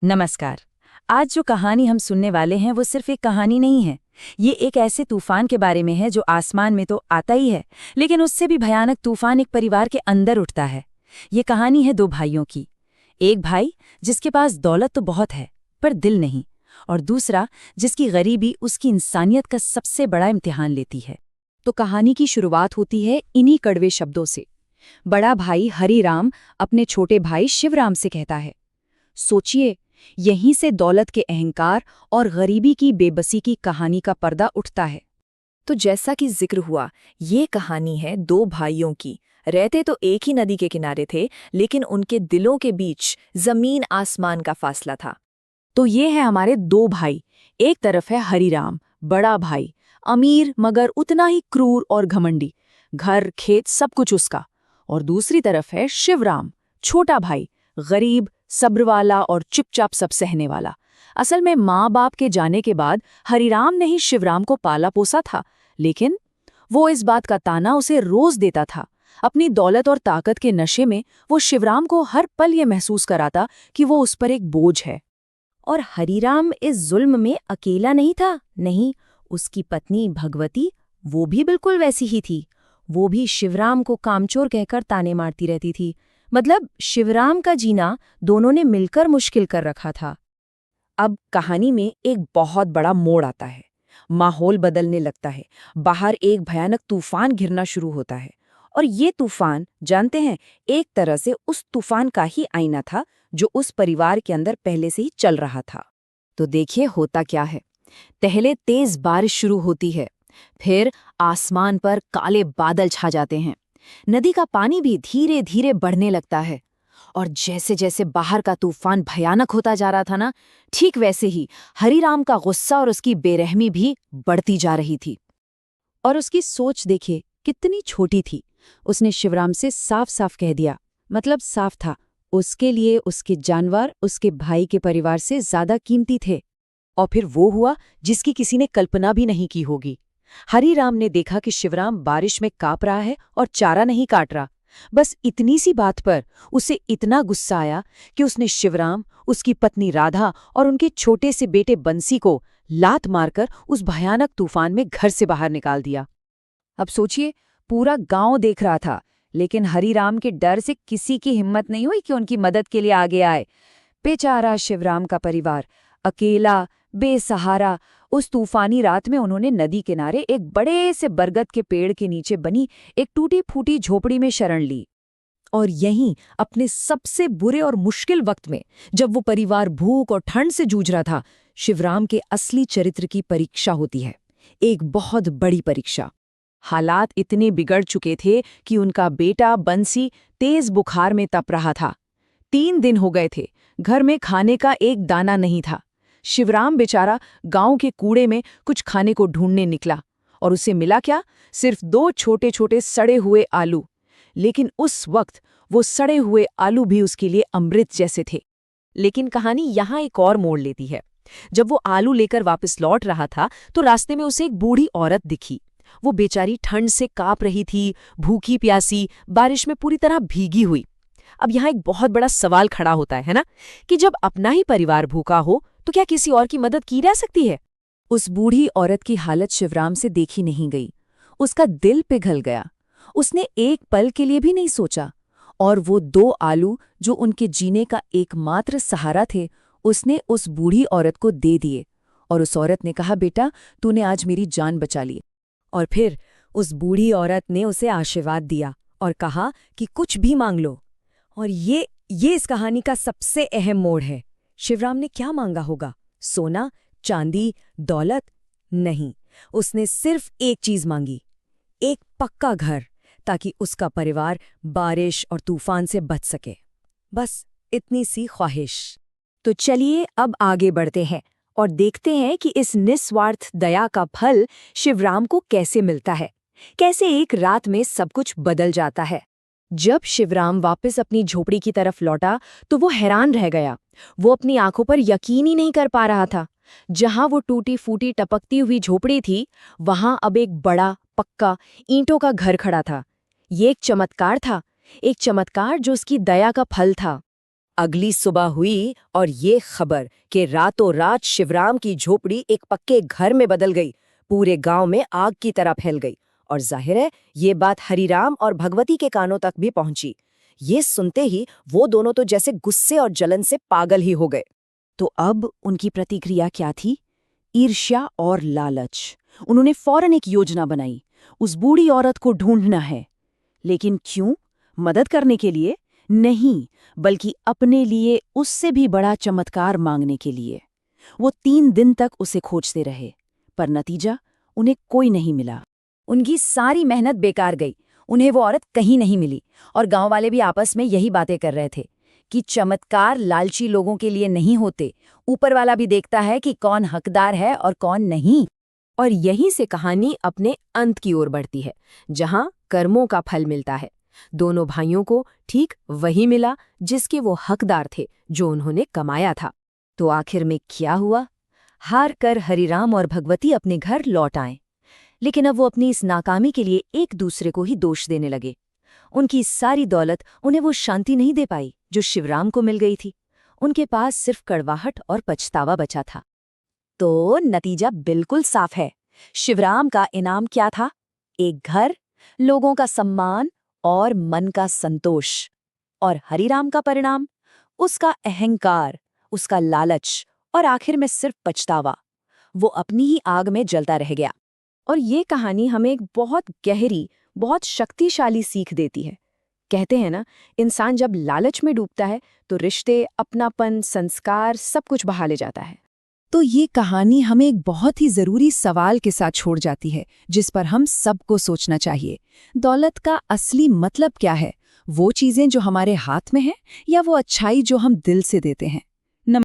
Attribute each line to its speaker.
Speaker 1: नमस्कार। आज जो कहानी हम सुनने वाले हैं वो सिर्फ एक कहानी नहीं है। ये एक ऐसे तूफान के बारे में है जो आसमान में तो आता ही है, लेकिन उससे भी भयानक तूफान एक परिवार के अंदर उठता है। ये कहानी है दो भाइयों की। एक भाई जिसके पास दौलत तो बहुत है पर दिल नहीं, और दूसरा जिसकी गरीबी उसकी इंसानियत का सबसे बड़ा इम्तिहान लेती है।
Speaker 2: तो कहानी की शुरुआत होती है इन्हीं कड़वे शब्दों से। बड़ा भाई हरिराम अपने छोटे भाई शिवराम से कहता है, सोचिए, यहीं से दौलत के अहंकार और गरीबी की बेबसी की कहानी का पर्दा उठता है।
Speaker 3: तो जैसा कि जिक्र हुआ, ये कहानी है दो भाइयों की। रहते तो एक ही नदी के किनारे थे, लेकिन उनके दिलों के बीच जमीन आसमान का फासला था।
Speaker 2: तो ये है हमारे दो भाई। एक तरफ है हरिराम, बड़ा भाई, अमीर मगर उतना ही क्रूर और घमंडी, घर खेत सब कुछ उसका। और दूसरी तरफ है शिवराम, छोटा भाई, गरीब, सब्र वाला और चुपचाप सब सहने वाला। असल में माँ बाप के जाने के बाद हरिराम ने ही शिवराम को पाला पोसा था, लेकिन वो इस बात का ताना उसे रोज देता था। अपनी दौलत और ताकत के नशे में वो शिवराम को हर पल ये महसूस कराता कि वो उस पर एक बोझ है।
Speaker 4: और हरिराम इस जुल्म में अकेला नहीं था। नहीं, उसकी पत्नी भगवती, वो भी बिल्कुल वैसी ही थी। वो भी शिवराम को कामचोर कहकर ताने मारती रहती थी। मतलब शिवराम का जीना दोनों ने मिलकर मुश्किल कर रखा था।
Speaker 2: अब कहानी में एक बहुत बड़ा मोड़ आता है। माहौल बदलने लगता है। बाहर एक भयानक तूफान घिरना शुरू होता है। और ये तूफान, जानते हैं, एक तरह से उस तूफान का ही आईना था जो उस परिवार के अंदर पहले से ही चल रहा था। तो देखिए होता क्या है। पहले तेज बारिश शुरू होती है, फिर आसमान पर काले बादल छा जाते हैं। नदी का पानी भी धीरे धीरे बढ़ने लगता है। और जैसे जैसे बाहर का तूफान भयानक होता जा रहा था ना, ठीक वैसे ही हरिराम का गुस्सा और उसकी बेरहमी भी बढ़ती जा रही थी। और उसकी सोच देखिए कितनी छोटी थी। उसने शिवराम से साफ साफ कह दिया, मतलब साफ था, उसके लिए उसके जानवर उसके भाई के परिवार से ज्यादा कीमती थे। और फिर वो हुआ जिसकी किसी ने कल्पना भी नहीं की होगी। हरिराम ने देखा कि शिवराम बारिश में कांप रहा है और चारा नहीं काट रहा। बस इतनी सी बात पर उसे इतना गुस्सा आया कि उसने शिवराम, उसकी पत्नी राधा और उनके छोटे से बेटे बंसी को लात मारकर उस भयानक तूफान में घर से बाहर निकाल दिया। अब सोचिए, पूरा गांव देख रहा था, लेकिन हरिराम के डर से किसी की हिम्मत नहीं हुई कि उनकी मदद के लिए आगे आए। बेचारा शिवराम का परिवार अकेला, बेसहारा, उस तूफानी रात में उन्होंने नदी किनारे एक बड़े से बरगद के पेड़ के नीचे बनी एक टूटी फूटी झोपड़ी में शरण ली। और यहीं अपने सबसे बुरे और मुश्किल वक्त में, जब वो परिवार भूख और ठंड से जूझ रहा था, शिवराम के असली चरित्र की परीक्षा होती है। एक बहुत बड़ी परीक्षा। हालात इतने बिगड़ चुके थे कि उनका बेटा बंसी तेज बुखार में तप रहा था। 3 दिन हो गए थे, घर में खाने का एक दाना नहीं था। शिवराम बेचारा गांव के कूड़े में कुछ खाने को ढूंढने निकला, और उसे मिला क्या? सिर्फ 2 छोटे छोटे सड़े हुए आलू। लेकिन उस वक्त वो सड़े हुए आलू भी उसके लिए अमृत जैसे थे।
Speaker 3: लेकिन कहानी यहाँ एक और मोड़ लेती है। जब वो आलू लेकर वापस लौट रहा था, तो रास्ते में उसे एक बूढ़ी औरत दिखी। वो बेचारी ठंड से कांप रही थी, भूखी प्यासी, बारिश में पूरी तरह भीगी हुई। अब यहाँ एक बहुत बड़ा सवाल खड़ा होता है ना, कि जब अपना ही परिवार भूखा हो तो क्या किसी और की मदद की जा सकती है?
Speaker 2: उस बूढ़ी औरत की हालत शिवराम से देखी नहीं गई। उसका दिल पिघल गया। उसने एक पल के लिए भी नहीं सोचा, और वो 2 आलू जो उनके जीने का एकमात्र सहारा थे, उसने उस बूढ़ी औरत को दे दिए। और उस औरत ने कहा, बेटा, तूने आज मेरी जान बचा ली। और फिर उस बूढ़ी औरत ने उसे आशीर्वाद दिया और कहा कि कुछ भी मांग लो। और ये इस कहानी का सबसे अहम मोड़ है। शिवराम ने क्या मांगा होगा? सोना, चांदी, दौलत? नहीं, उसने सिर्फ एक चीज मांगी, एक पक्का घर, ताकि उसका परिवार बारिश और तूफान से बच सके। बस इतनी सी ख्वाहिश।
Speaker 4: तो चलिए अब आगे बढ़ते हैं और देखते हैं कि इस निस्वार्थ दया का फल शिवराम को कैसे मिलता है, कैसे एक रात में सब कुछ बदल जाता है। जब शिवराम वापस अपनी झोपड़ी की तरफ लौटा तो वो हैरान रह गया। वो अपनी आंखों पर यकीन ही नहीं कर पा रहा था। जहां वो टूटी फूटी टपकती हुई झोपड़ी थी, वहां अब एक बड़ा पक्का ईंटों का घर खड़ा था। ये एक चमत्कार था, एक चमत्कार जो उसकी दया का फल था।
Speaker 2: अगली सुबह हुई और ये खबर कि रातों रात शिवराम की झोपड़ी एक पक्के घर में बदल गई, पूरे गांव में आग की तरह फैल गई। और जाहिर है ये बात हरिराम और भगवती के कानों तक भी पहुंची। ये सुनते ही वो दोनों तो जैसे गुस्से और जलन से पागल ही हो गए।
Speaker 1: तो अब उनकी प्रतिक्रिया क्या थी? ईर्ष्या और लालच। उन्होंने फौरन एक योजना बनाई। उस बूढ़ी औरत को ढूंढना है। लेकिन क्यों? मदद करने के लिए नहीं, बल्कि अपने लिए उससे भी बड़ा चमत्कार मांगने के लिए। वो 3 दिन तक उसे खोजते रहे, पर नतीजा उन्हें कोई नहीं मिला। उनकी सारी मेहनत बेकार गई। उन्हें वो औरत कहीं नहीं मिली। और गांव वाले भी आपस में यही बातें कर रहे थे कि चमत्कार लालची लोगों के लिए नहीं होते, ऊपर वाला भी देखता है कि कौन हकदार है और कौन नहीं।
Speaker 3: और यहीं से कहानी अपने अंत की ओर बढ़ती है, जहां कर्मों का फल मिलता है। दोनों भाइयों को ठीक वही मिला जिसके वो हकदार थे, जो उन्होंने कमाया था।
Speaker 1: तो आखिर में क्या हुआ? हार कर हरिराम और भगवती अपने घर लौट आए। लेकिन अब वो अपनी इस नाकामी के लिए एक दूसरे को ही दोष देने लगे। उनकी सारी दौलत उन्हें वो शांति नहीं दे पाई जो शिवराम को मिल गई थी। उनके पास सिर्फ कड़वाहट और पछतावा बचा था। तो नतीजा बिल्कुल साफ है। शिवराम का इनाम क्या था? एक घर, लोगों का सम्मान और मन का संतोष। और हरिराम का परिणाम? उसका अहंकार, उसका लालच और आखिर में सिर्फ पछतावा। वो अपनी ही आग में जलता रह गया।
Speaker 3: और ये कहानी हमें एक बहुत गहरी, बहुत शक्तिशाली सीख देती है। कहते हैं ना, इंसान जब लालच में डूबता है तो रिश्ते, अपनापन, संस्कार सब कुछ बहा ले जाता है।
Speaker 1: तो ये कहानी हमें एक बहुत ही जरूरी सवाल के साथ छोड़ जाती है, जिस पर हम सबको सोचना चाहिए। दौलत का असली मतलब क्या है? वो चीजें जो हमारे हाथ में हैं, या वो अच्छाई जो हम दिल से देते हैं?